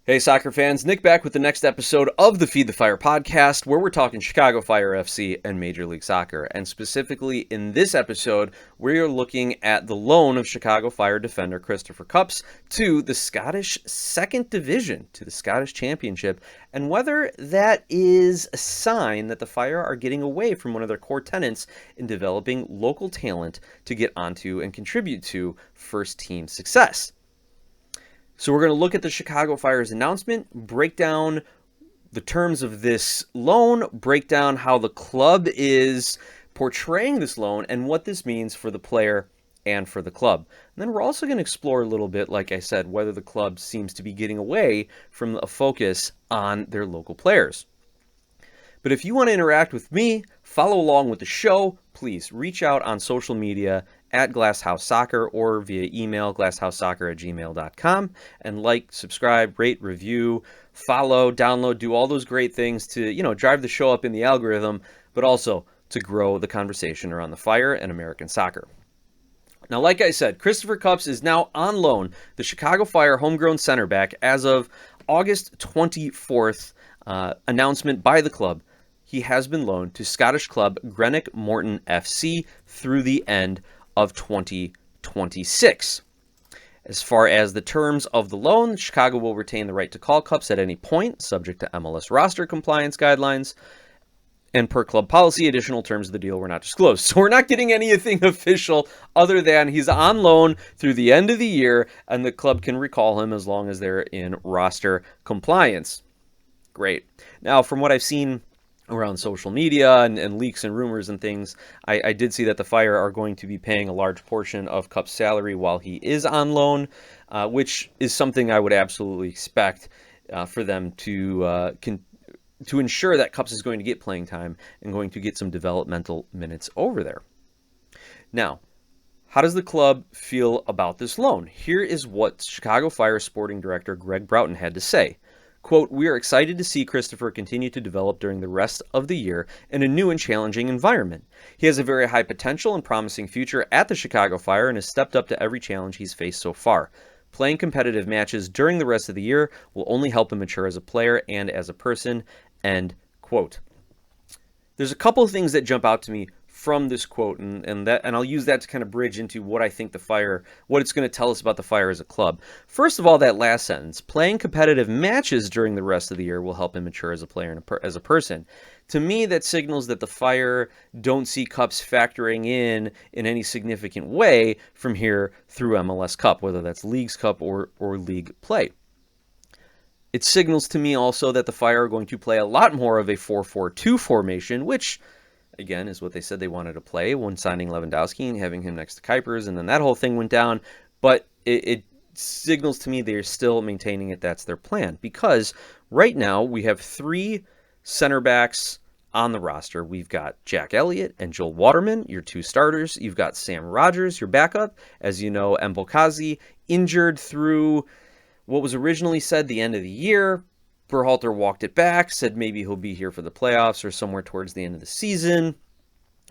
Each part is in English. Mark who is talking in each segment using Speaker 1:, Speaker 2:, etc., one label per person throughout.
Speaker 1: Hey, soccer fans, Nick back with the next episode of the Feed the Fire podcast, where we're talking Chicago Fire FC and Major League Soccer. And specifically in this episode, we're looking at the loan of Chicago Fire defender Christopher Cupps to the Scottish Second Division, to the Scottish Championship, and whether that is a sign that the Fire are getting away from one of their core tenets in developing local talent to get onto and contribute to first team success. So we're going to look at the Chicago Fire's announcement, break down the terms of this loan, break down how the club is portraying this loan, and what this means for the player and for the club. And then we're also going to explore a little bit, like I said, whether the club seems to be getting away from a focus on their local players. But if you want to interact with me, follow along with the show, please reach out on social media at Glasshouse Soccer or via email glasshousesoccer@gmail.com and like, subscribe, rate, review, follow, download, do all those great things to, drive the show up in the algorithm, but also to grow the conversation around the Fire and American soccer. Now, like I said, Christopher Cupps is now on loan, the Chicago Fire homegrown center back, as of August 24th, announcement by the club. He has been loaned to Scottish club Greenock Morton FC through the end of 2026. As far as the terms of the loan, Chicago will retain the right to call Cupps at any point, subject to MLS roster compliance guidelines. And per club policy, additional terms of the deal were not disclosed. So we're not getting anything official other than he's on loan through the end of the year, and the club can recall him as long as they're in roster compliance. Great. Now, from what I've seen around social media and leaks and rumors and things, I did see that the Fire are going to be paying a large portion of Cup's salary while he is on loan, which is something I would absolutely expect for them to ensure that Cupps is going to get playing time and going to get some developmental minutes over there. Now, how does the club feel about this loan? Here is what Chicago Fire sporting director Greg Broughton had to say. Quote, "We are excited to see Christopher continue to develop during the rest of the year in a new and challenging environment. He has a very high potential and promising future at the Chicago Fire and has stepped up to every challenge he's faced so far. Playing competitive matches during the rest of the year will only help him mature as a player and as a person." End quote. There's a couple of things that jump out to me from this quote, and I'll use that to kind of bridge into what I think the Fire, what it's going to tell us about the Fire as a club. First of all, that last sentence, playing competitive matches during the rest of the year will help him mature as a player and as a person. To me, that signals that the Fire don't see Cupps factoring in any significant way from here through MLS Cup, whether that's Leagues Cup or league play. It signals to me also that the Fire are going to play a lot more of a 4-4-2 formation, which, again, is what they said they wanted to play when signing Lewandowski and having him next to Kuipers, and then that whole thing went down. But it signals to me they're still maintaining it. That's their plan. Because right now we have three center backs on the roster. We've got Jack Elliott and Joel Waterman, your two starters. You've got Sam Rogers, your backup. As you know, Mbokazi injured through what was originally said the end of the year. Berhalter walked it back, said maybe he'll be here for the playoffs or somewhere towards the end of the season.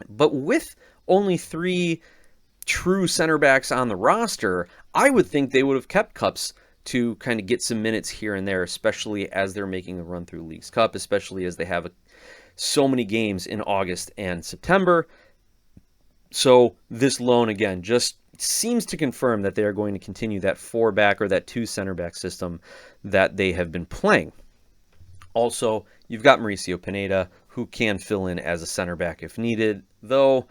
Speaker 1: But with only three true center backs on the roster, I would think they would have kept Cupps to kind of get some minutes here and there, especially as they're making a run through Leagues Cup, especially as they have so many games in August and September. So this loan, again, just seems to confirm that they are going to continue that four-back or that two center-back system that they have been playing. Also, you've got Mauricio Pineda, who can fill in as a center-back if needed, though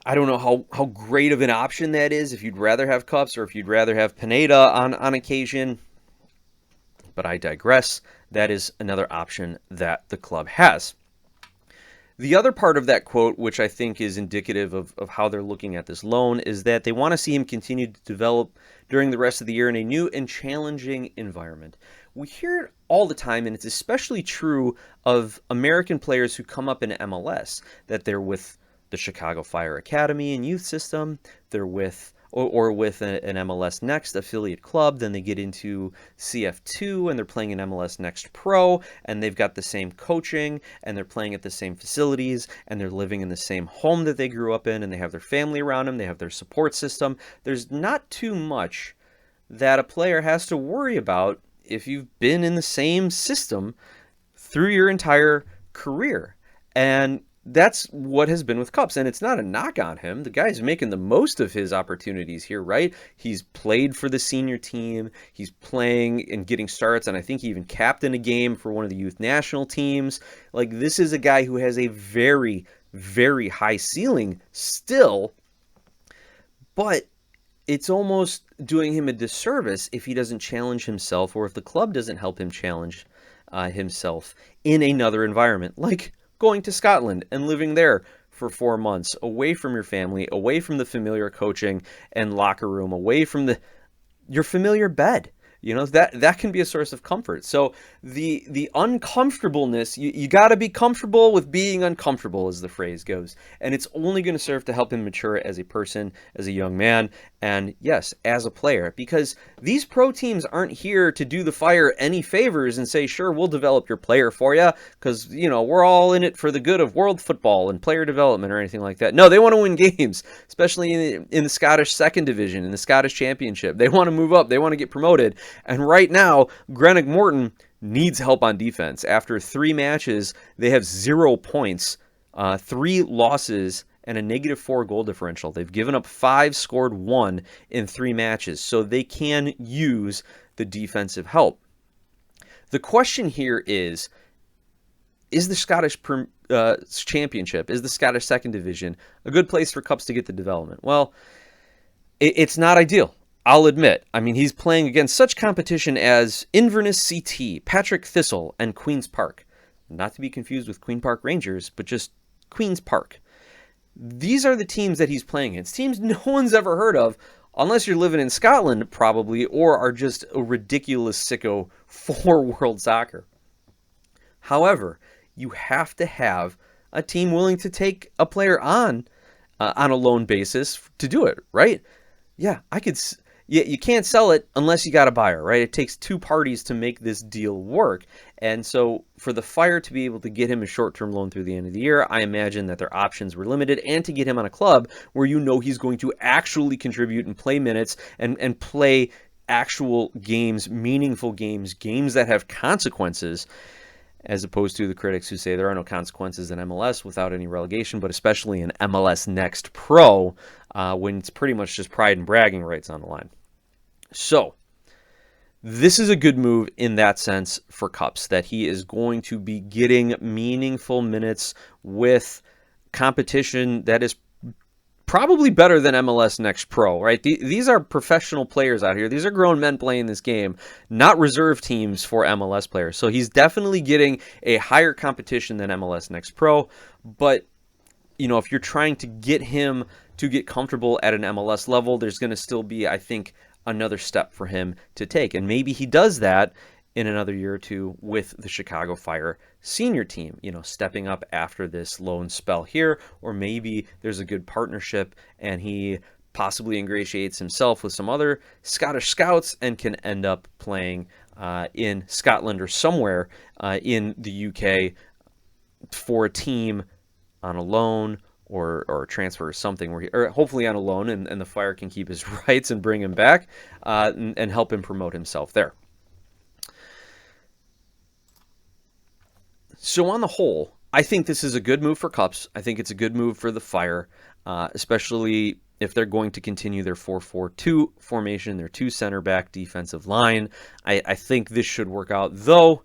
Speaker 1: I don't know how great of an option that is, if you'd rather have Cupps or if you'd rather have Pineda on occasion. But I digress. That is another option that the club has. The other part of that quote, which I think is indicative of how they're looking at this loan, is that they want to see him continue to develop during the rest of the year in a new and challenging environment. We hear it all the time, and it's especially true of American players who come up in MLS, that they're with the Chicago Fire Academy and youth system, they're with or with an MLS Next affiliate club, then they get into CF2 and they're playing in MLS Next Pro, and they've got the same coaching, and they're playing at the same facilities, and they're living in the same home that they grew up in, and they have their family around them, they have their support system. There's not too much that a player has to worry about if you've been in the same system through your entire career. And that's what has been with Cupps. And it's not a knock on him. The guy's making the most of his opportunities here, right? He's played for the senior team. He's playing and getting starts. And I think he even captained a game for one of the youth national teams. Like, this is a guy who has a very, very high ceiling still. But it's almost doing him a disservice if he doesn't challenge himself, or if the club doesn't help him challenge himself in another environment, like going to Scotland and living there for 4 months, away from your family, away from the familiar coaching and locker room, away from your familiar bed. You know, that can be a source of comfort. So the uncomfortableness, you got to be comfortable with being uncomfortable, as the phrase goes. And it's only going to serve to help him mature as a person, as a young man, and yes, as a player. Because these pro teams aren't here to do the Fire any favors and say, sure, we'll develop your player for you, because, you know, we're all in it for the good of world football and player development or anything like that. No, they want to win games, especially in the Scottish second division, in the Scottish championship. They want to move up. They want to get promoted. And right now, Greenock Morton needs help on defense. After 3 matches, they have 0 points, 3 losses, and a -4 goal differential. They've given up 5, scored 1 in 3 matches, so they can use the defensive help. The question here is the Scottish Championship, is the Scottish Second Division a good place for Cupps to get the development? Well, it's not ideal. I'll admit. I mean, he's playing against such competition as Inverness CT, Patrick Thistle, and Queen's Park. Not to be confused with Queen Park Rangers, but just Queen's Park. These are the teams that he's playing against. Teams no one's ever heard of, unless you're living in Scotland, probably, or are just a ridiculous sicko for world soccer. However, you have to have a team willing to take a player on a loan basis to do it, right? Yeah, you can't sell it unless you got a buyer, right? It takes 2 parties to make this deal work. And so for the Fire to be able to get him a short-term loan through the end of the year, I imagine that their options were limited, and to get him on a club where you know he's going to actually contribute and play minutes and play actual games, meaningful games, games that have consequences, as opposed to the critics who say there are no consequences in MLS without any relegation, but especially in MLS Next Pro, when it's pretty much just pride and bragging rights on the line. So, this is a good move in that sense for Cupps, that he is going to be getting meaningful minutes with competition that is probably better than MLS Next Pro, right? These are professional players out here. These are grown men playing this game, not reserve teams for MLS players. So he's definitely getting a higher competition than MLS Next Pro. But, you know, if you're trying to get him to get comfortable at an MLS level, there's going to still be, I think, another step for him to take. And maybe he does that in another year or two with the Chicago Fire senior team, you know, stepping up after this loan spell here, or maybe there's a good partnership and he possibly ingratiates himself with some other Scottish scouts and can end up playing in Scotland or somewhere in the UK for a team on a loan or a transfer or something, or hopefully on a loan, and the Fire can keep his rights and bring him back and help him promote himself there. So on the whole, I think this is a good move for Cupps. I think it's a good move for the Fire, especially if they're going to continue their 4-4-2 formation, their 2 center-back defensive line. I think this should work out, though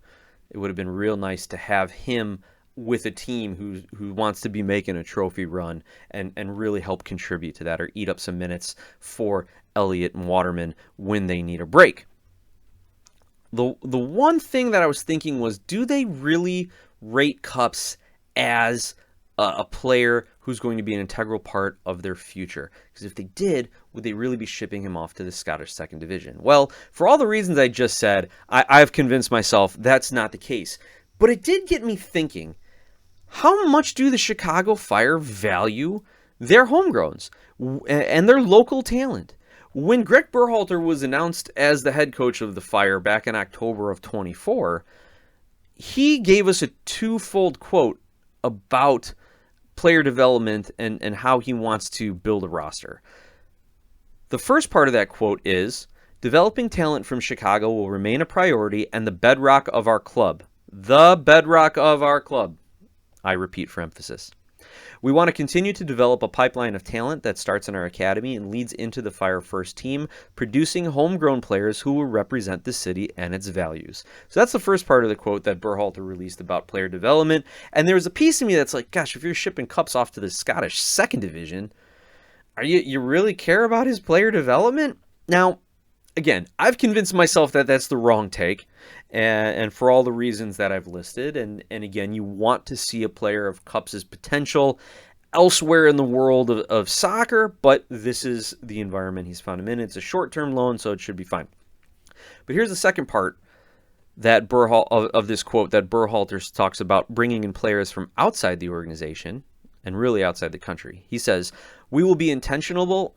Speaker 1: it would have been real nice to have him with a team who wants to be making a trophy run and really help contribute to that, or eat up some minutes for Elliott and Waterman when they need a break. The one thing that I was thinking was, do they really rate Cupps as a player who's going to be an integral part of their future? Because if they did, would they really be shipping him off to the Scottish Second Division? Well, for all the reasons I just said, I've convinced myself that's not the case. But it did get me thinking, how much do the Chicago Fire value their homegrowns and their local talent? When Greg Berhalter was announced as the head coach of the Fire back in October of 24, he gave us a twofold quote about player development and how he wants to build a roster. The first part of that quote is, Developing talent from Chicago will remain a priority and the bedrock of our club. The bedrock of our club. I repeat for emphasis. We want to continue to develop a pipeline of talent that starts in our academy and leads into the Fire First team, producing homegrown players who will represent the city and its values. So that's the first part of the quote that Berhalter released about player development. And there's a piece of me that's like, gosh, if you're shipping cups off to the Scottish Second Division, you really care about his player development? Now, again, I've convinced myself that that's the wrong take, and for all the reasons that I've listed. And again, you want to see a player of Cup's potential elsewhere in the world of soccer, but this is the environment he's found him in. It's a short-term loan, so it should be fine. But here's the second part that of this quote that Berhalter talks about bringing in players from outside the organization and really outside the country. He says, we will be intentional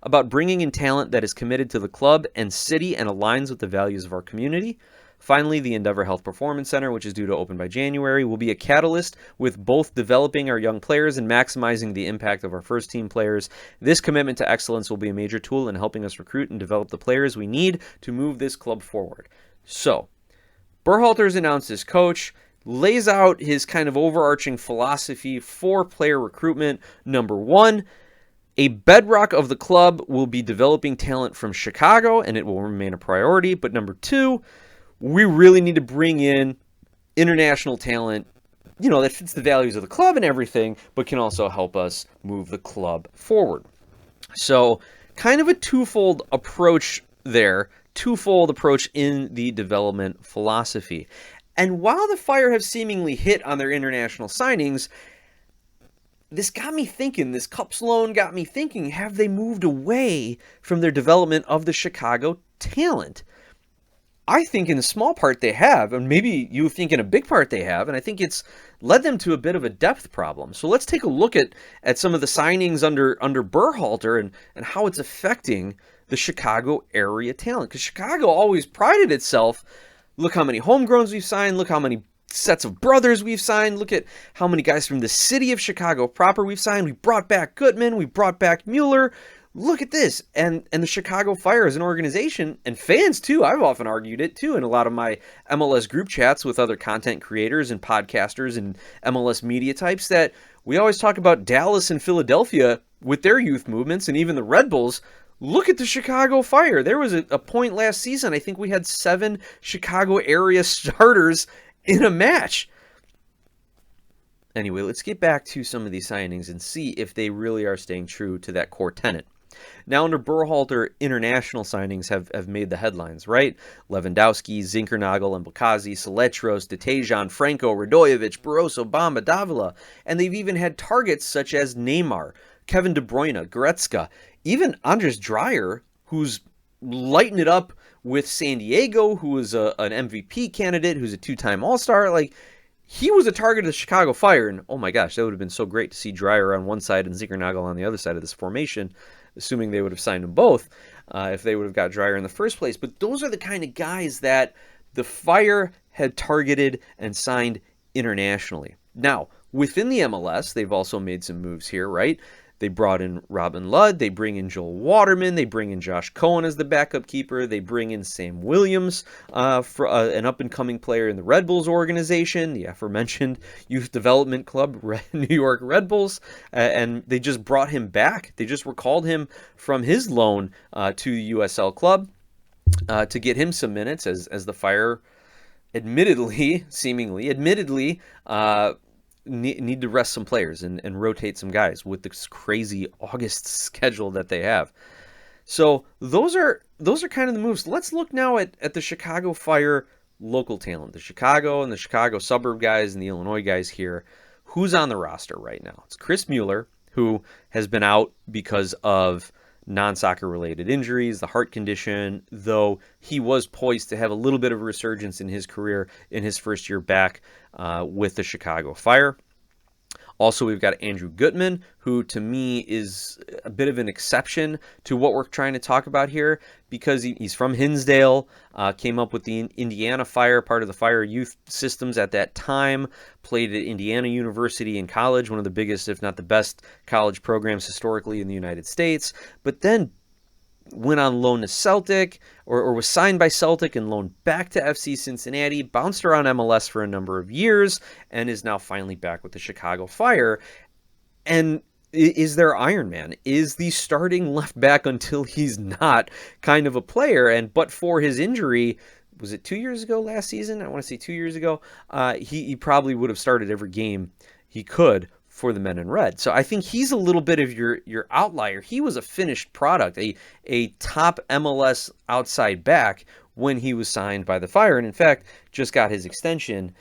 Speaker 1: about bringing in talent that is committed to the club and city and aligns with the values of our community. Finally, the Endeavor Health Performance Center, which is due to open by January, will be a catalyst with both developing our young players and maximizing the impact of our first team players. This commitment to excellence will be a major tool in helping us recruit and develop the players we need to move this club forward. So, Berhalter's announced his coach, lays out his kind of overarching philosophy for player recruitment. Number one, a bedrock of the club will be developing talent from Chicago, and it will remain a priority. But number two, we really need to bring in international talent, that fits the values of the club and everything, but can also help us move the club forward. So kind of a twofold approach there, twofold approach in the development philosophy. And while the Fire have seemingly hit on their international signings, this got me thinking, this Cups loan got me thinking, have they moved away from their development of the Chicago talent? I think in a small part they have, and maybe you think in a big part they have, and I think it's led them to a bit of a depth problem. So let's take a look at some of the signings under Berhalter and how it's affecting the Chicago area talent. Because Chicago always prided itself, look how many homegrowns we've signed, look how many sets of brothers we've signed, look at how many guys from the city of Chicago proper we've signed. We brought back Gutman, we brought back Mueller. Look at this. And the Chicago Fire as an organization, and fans too, I've often argued it too in a lot of my MLS group chats with other content creators and podcasters and MLS media types, that we always talk about Dallas and Philadelphia with their youth movements, and even the Red Bulls. Look at the Chicago Fire. There was a point last season, I think we had 7 Chicago area starters in a match. Anyway, let's get back to some of these signings and see if they really are staying true to that core tenet. Now, under Berhalter, international signings have made the headlines, right? Lewandowski, Zinkernagel, Mbakazi, Saletros, Detejan, Franco, Radojevic, Borso, Bamba, Davila. And they've even had targets such as Neymar, Kevin De Bruyne, Goretzka, even Andres Dreyer, who's lighting it up with San Diego, who is an MVP candidate, who's a 2-time All-Star. Like, he was a target of the Chicago Fire, and oh my gosh, that would have been so great to see Dreyer on one side and Zinkernagel on the other side of this formation, assuming they would have signed them both, if they would have got Dreyer in the first place. But those are the kind of guys that the Fire had targeted and signed internationally. Now, within the MLS, they've also made some moves here, right? They brought in Robin Ludd, they bring in Joel Waterman, they bring in Josh Cohen as the backup keeper, they bring in Sam Williams, for an up-and-coming player in the Red Bulls organization, the aforementioned youth development club, New York Red Bulls, and they just brought him back. They just recalled him from his loan to the USL club to get him some minutes as the Fire seemingly need to rest some players and rotate some guys with this crazy August schedule that they have. So those are kind of the moves. Let's look now at the Chicago Fire local talent, the Chicago and the Chicago suburb guys and the Illinois guys here. Who's on the roster right now? It's Chris Mueller, who has been out because of non-soccer related injuries, the heart condition, though he was poised to have a little bit of a resurgence in his career in his first year back with the Chicago Fire. Also, we've got Andrew Gutman, who to me is a bit of an exception to what we're trying to talk about here, because he's from Hinsdale, came up with the Indiana Fire, part of the Fire youth systems at that time, played at Indiana University in college, one of the biggest, if not the best, college programs historically in the United States, but then went on loan to Celtic, or was signed by Celtic and loaned back to FC Cincinnati, bounced around MLS for a number of years, and is now finally back with the Chicago Fire. And is their Iron Man, is the starting left back until he's not kind of a player. And but for his injury, was it 2 years ago last season? I want to say 2 years ago. He probably would have started every game he could for the Men in Red. So I think he's a little bit of your outlier. He was a finished product, a top MLS outside back when he was signed by the Fire, and in fact just got his extension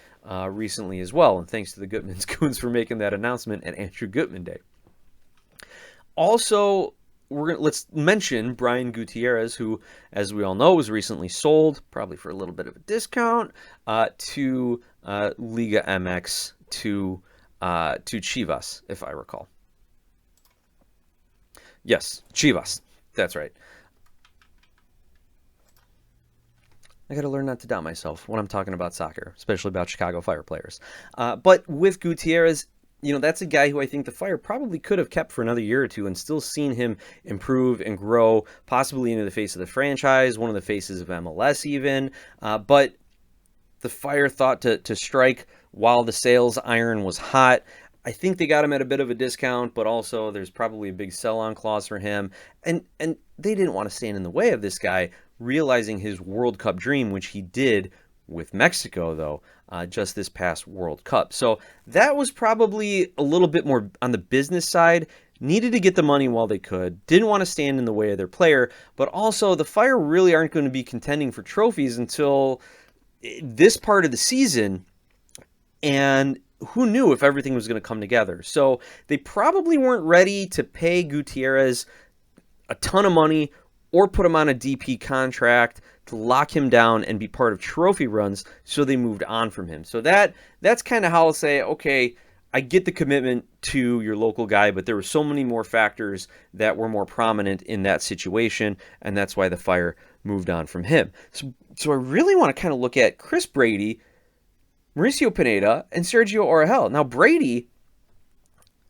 Speaker 1: recently as well. And thanks to the Gutman's Goons for making that announcement at Andrew Gutman Day. Also, let's mention Brian Gutierrez, who, as we all know, was recently sold, probably for a little bit of a discount, to Liga MX to Chivas, if I recall. Yes, Chivas. That's right. I got to learn not to doubt myself when I'm talking about soccer, especially about Chicago Fire players. But with Gutierrez, that's a guy who I think the Fire probably could have kept for another year or two and still seen him improve and grow, possibly into the face of the franchise, one of the faces of MLS even. But the Fire thought to strike while the sales iron was hot. I think they got him at a bit of a discount, but also there's probably a big sell-on clause for him. And they didn't want to stand in the way of this guy realizing his World Cup dream, which he did with Mexico, though, just this past World Cup. So that was probably a little bit more on the business side. Needed to get the money while they could. Didn't want to stand in the way of their player. But also, the Fire really aren't going to be contending for trophies until this part of the season. And who knew if everything was going to come together? So they probably weren't ready to pay Gutierrez a ton of money or put him on a DP contract to lock him down and be part of trophy runs, so they moved on from him. So that's kind of how I'll say, okay, I get the commitment to your local guy, but there were so many more factors that were more prominent in that situation, and that's why the Fire moved on from him. So I really want to kind of look at Chris Brady, Mauricio Pineda, and Sergio Oregel. Now, Brady,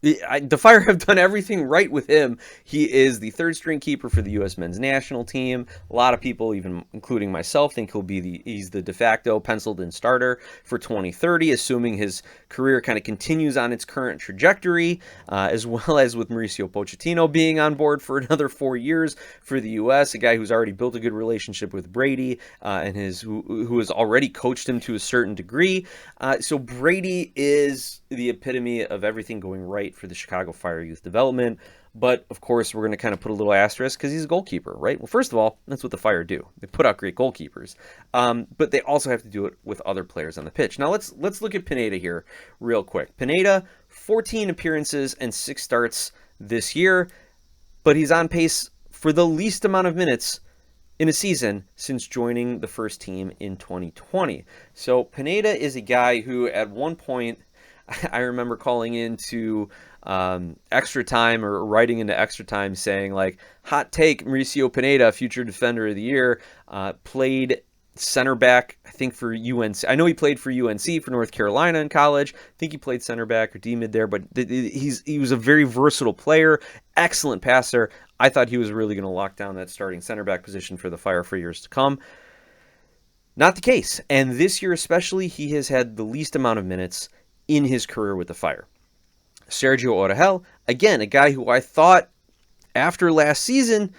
Speaker 1: the Fire have done everything right with him. He is the third-string keeper for the U.S. men's national team. A lot of people, even including myself, think he's the de facto penciled-in starter for 2030, assuming his career kind of continues on its current trajectory, as well as with Mauricio Pochettino being on board for another 4 years for the U.S., a guy who's already built a good relationship with Brady and who has already coached him to a certain degree. So Brady is the epitome of everything going right for the Chicago Fire youth development. But of course, we're going to kind of put a little asterisk because he's a goalkeeper, right? Well, first of all, that's what the Fire do. They put out great goalkeepers, but they also have to do it with other players on the pitch. Now let's look at Pineda here real quick. Pineda, 14 appearances and 6 starts this year, but he's on pace for the least amount of minutes in a season since joining the first team in 2020. So Pineda is a guy who at one point, I remember calling into extra time or writing into extra time saying, like, hot take, Mauricio Pineda, future defender of the year, played center back, I think, for UNC. I know he played for UNC, for North Carolina in college. I think he played center back or D-mid there, but he was a very versatile player, excellent passer. I thought he was really going to lock down that starting center back position for the Fire for years to come. Not the case. And this year especially, he has had the least amount of minutes in his career with the Fire. Sergio Oregel, again, a guy who I thought after last season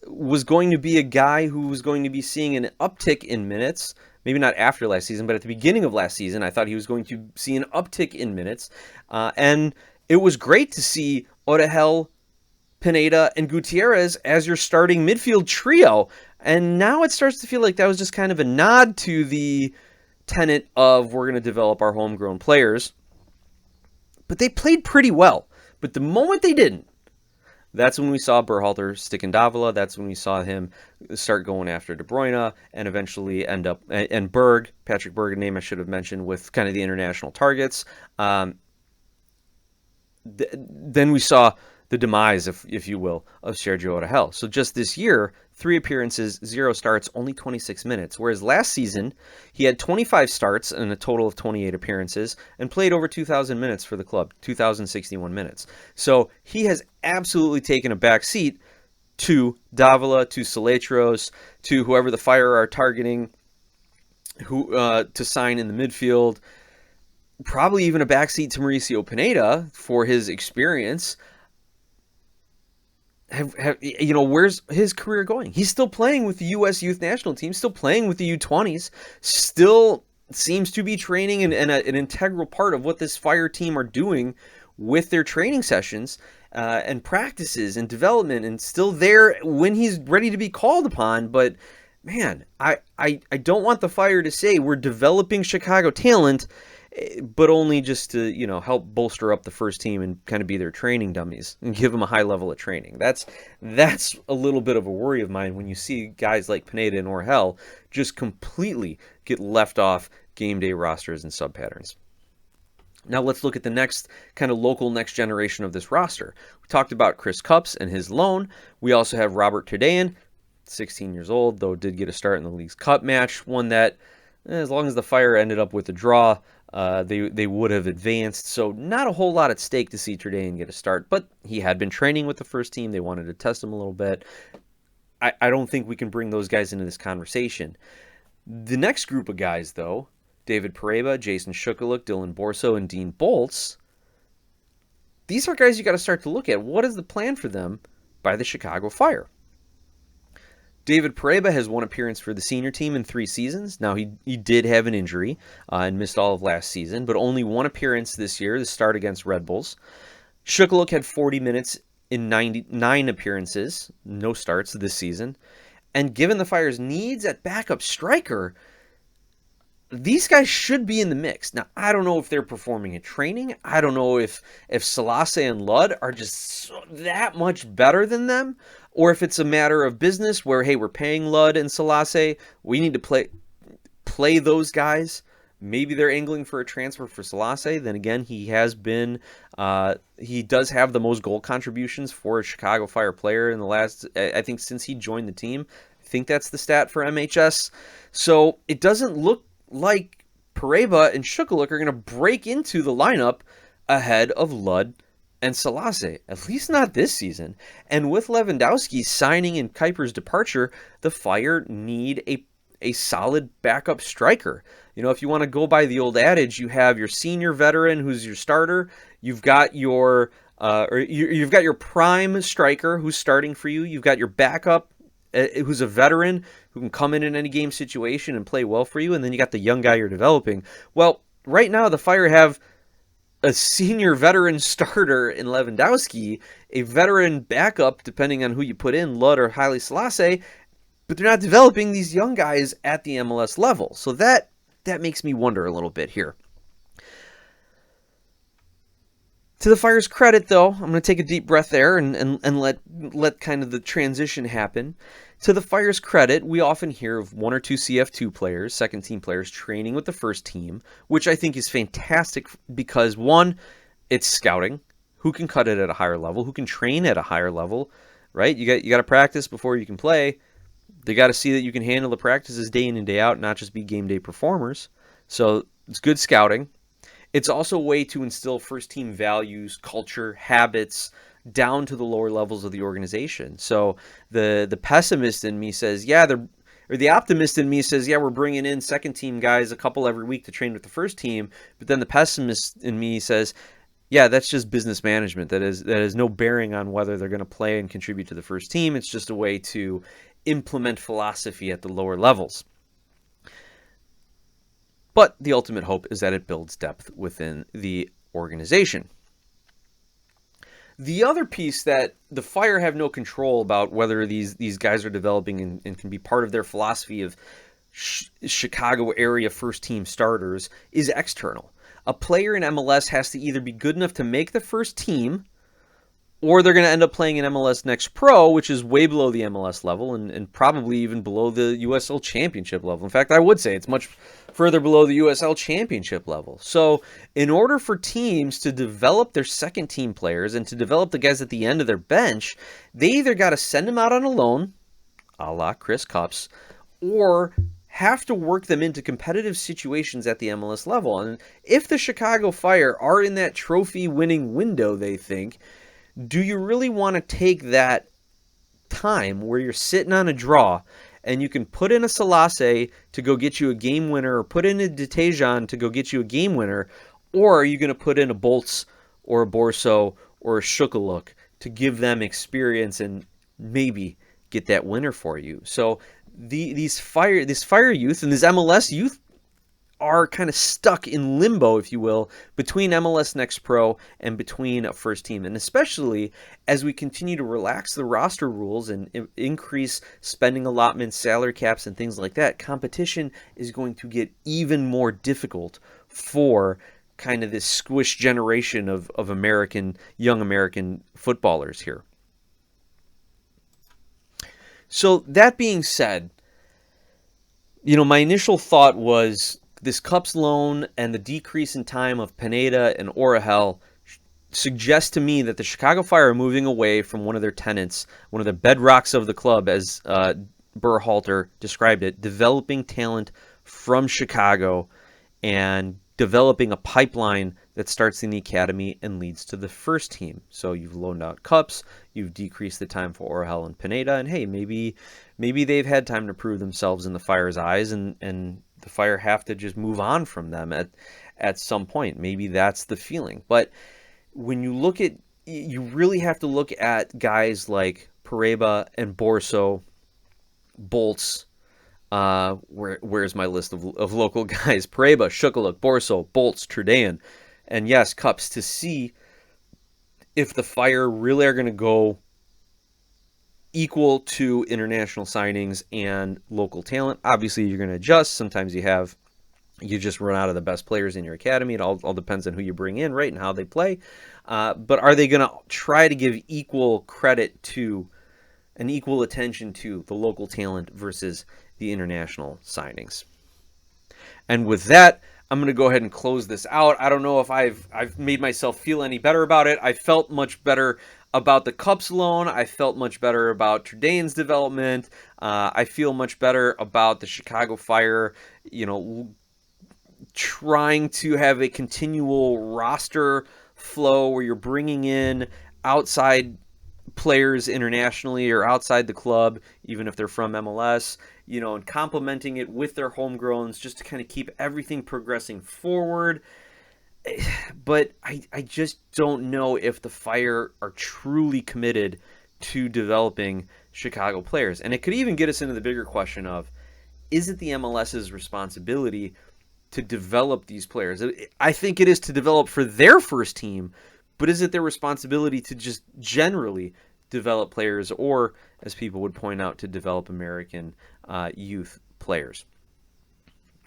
Speaker 1: was going to be a guy who was going to be seeing an uptick in minutes. Maybe not after last season, but at the beginning of last season, I thought he was going to see an uptick in minutes. And it was great to see Oregel, Pineda, and Gutierrez as your starting midfield trio. And now it starts to feel like that was just kind of a nod to the tenet of we're going to develop our homegrown players. But they played pretty well. But the moment they didn't, that's when we saw Berhalter stick in Davila. That's when we saw him start going after De Bruyne and eventually end up, and Patrick Berg, a name I should have mentioned, with kind of the international targets. Then we saw the demise, if you will, of Sergio Oregel. So just this year, 3 appearances, 0 starts, only 26 minutes. Whereas last season, he had 25 starts and a total of 28 appearances and played over 2,000 minutes for the club, 2,061 minutes. So he has absolutely taken a back seat to Davila, to Saletros, to whoever the Fire are targeting, to sign in the midfield. Probably even a backseat to Mauricio Pineda for his experience. Where's his career going? He's still playing with the U.S. Youth National Team, still playing with the U20s, still seems to be training and an integral part of what this Fire team are doing with their training sessions and practices and development, and still there when he's ready to be called upon. But man, I don't want the Fire to say we're developing Chicago talent, but only just to, help bolster up the first team and kind of be their training dummies and give them a high level of training. That's a little bit of a worry of mine when you see guys like Pineda and Oregel just completely get left off game day rosters and sub patterns. Now let's look at the next kind of local next generation of this roster. We talked about Chris Cupps and his loan. We also have Robert Turdean, 16 years old, though did get a start in the League's Cup match, one that as long as the Fire ended up with a draw, they would have advanced. So not a whole lot at stake to see Turdean get a start, but he had been training with the first team. They wanted to test him a little bit. I don't think we can bring those guys into this conversation. The next group of guys, though, David Pareba, Jason Shokalook, Dylan Borso, and Dean Boltz, these are guys you got to start to look at. What is the plan for them by the Chicago Fire? David Pareba has one appearance for the senior team in 3 seasons. Now, he did have an injury and missed all of last season, but only one appearance this year, the start against Red Bulls. Shokalook had 40 minutes in 99 appearances, no starts this season. And given the Fire's needs at backup striker, these guys should be in the mix. Now, I don't know if they're performing in training. I don't know if Selassie and Ludd are just that much better than them, or if it's a matter of business where, hey, we're paying Ludd and Selassie, we need to play those guys. Maybe they're angling for a transfer for Selassie. Then again, he has been, he does have the most goal contributions for a Chicago Fire player in the last, I think, since he joined the team. I think that's the stat for MHS. So it doesn't look like Pareba and Shokalook are going to break into the lineup ahead of Ludd and Selassie, at least not this season. And with Lewandowski signing and Kuiper's departure, the Fire need a solid backup striker. If you want to go by the old adage, you have your senior veteran who's your starter. You've got your you've got your prime striker who's starting for you. You've got your backup who's a veteran who can come in any game situation and play well for you, and then you got the young guy you're developing. Well, right now the Fire have a senior veteran starter in Lewandowski, a veteran backup depending on who you put in, Ludd or Haile Selassie, but they're not developing these young guys at the MLS level. So that makes me wonder a little bit here. To the Fire's credit, though, I'm going to take a deep breath there and let kind of the transition happen. To the Fire's credit, we often hear of 1 or 2 CF2 players, second team players, training with the first team, which I think is fantastic because, one, it's scouting. Who can cut it at a higher level? Who can train at a higher level? Right? You got to practice before you can play. They got to see that you can handle the practices day in and day out, not just be game day performers. So it's good scouting. It's also a way to instill first-team values, culture, habits down to the lower levels of the organization. So the pessimist in me says, the optimist in me says, we're bringing in second-team guys a couple every week to train with the first team. But then the pessimist in me says, that's just business management. That is no bearing on whether they're going to play and contribute to the first team. It's just a way to implement philosophy at the lower levels. But the ultimate hope is that it builds depth within the organization. The other piece that the Fire have no control about whether these guys are developing and can be part of their philosophy of Chicago area first team starters is external. A player in MLS has to either be good enough to make the first team, or they're going to end up playing in MLS Next Pro, which is way below the MLS level and probably even below the USL Championship level. In fact, I would say it's much further below the USL Championship level. So in order for teams to develop their second team players and to develop the guys at the end of their bench, they either got to send them out on a loan, a la Chris Cupps, or have to work them into competitive situations at the MLS level. And if the Chicago Fire are in that trophy winning window, they think, do you really want to take that time where you're sitting on a draw and you can put in a Selassie to go get you a game winner, or put in a Detejan to go get you a game winner, or are you going to put in a Boltz or a Borso or a Shokalook to give them experience and maybe get that winner for you? So this fire youth and this MLS youth are kind of stuck in limbo, if you will, between MLS Next Pro and between a first team. And especially as we continue to relax the roster rules and increase spending allotments, salary caps, and things like that, competition is going to get even more difficult for kind of this squish generation of young American footballers here. So that being said, my initial thought was this Cups loan and the decrease in time of Pineda and Oregel suggests to me that the Chicago Fire are moving away from one of their tenets, one of the bedrocks of the club, as Berhalter described it, developing talent from Chicago and developing a pipeline that starts in the academy and leads to the first team. So you've loaned out Cups, you've decreased the time for Oregel and Pineda, and hey, maybe they've had time to prove themselves in the Fire's eyes, and the Fire have to just move on from them at some point. Maybe that's the feeling. But when you look at, you really have to look at guys like Pareba and Borso, Boltz. Where's my list of local guys? Pareba, Shokalook, Borso, Boltz, Turdean, and yes, Cups, to see if the Fire really are going to go equal to international signings and local talent. Obviously, you're going to adjust. Sometimes you just run out of the best players in your academy. It all depends on who you bring in, right, and how they play. But are they going to try to give equal credit to and equal attention to the local talent versus the international signings? And with that, I'm going to go ahead and close this out. I don't know if I've made myself feel any better about it. I felt much better about the Cups loan. I felt much better about Turdean's development. I feel much better about the Chicago Fire, trying to have a continual roster flow where you're bringing in outside players internationally or outside the club, even if they're from MLS, and complementing it with their homegrowns just to kind of keep everything progressing forward. But I just don't know if the Fire are truly committed to developing Chicago players. And it could even get us into the bigger question of, is it the MLS's responsibility to develop these players? I think it is to develop for their first team, but is it their responsibility to just generally develop players, or, as people would point out, to develop American youth players?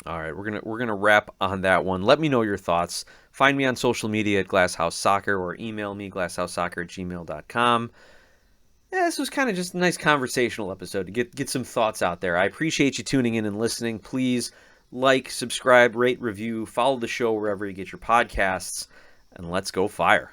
Speaker 1: All right, we're gonna wrap on that one. Let me know your thoughts. Find me on social media at Glasshouse Soccer, or email me, glasshouseSoccer@gmail.com. Yeah, this was kind of just a nice conversational episode to get some thoughts out there. I appreciate you tuning in and listening. Please like, subscribe, rate, review, follow the show wherever you get your podcasts, and let's go Fire.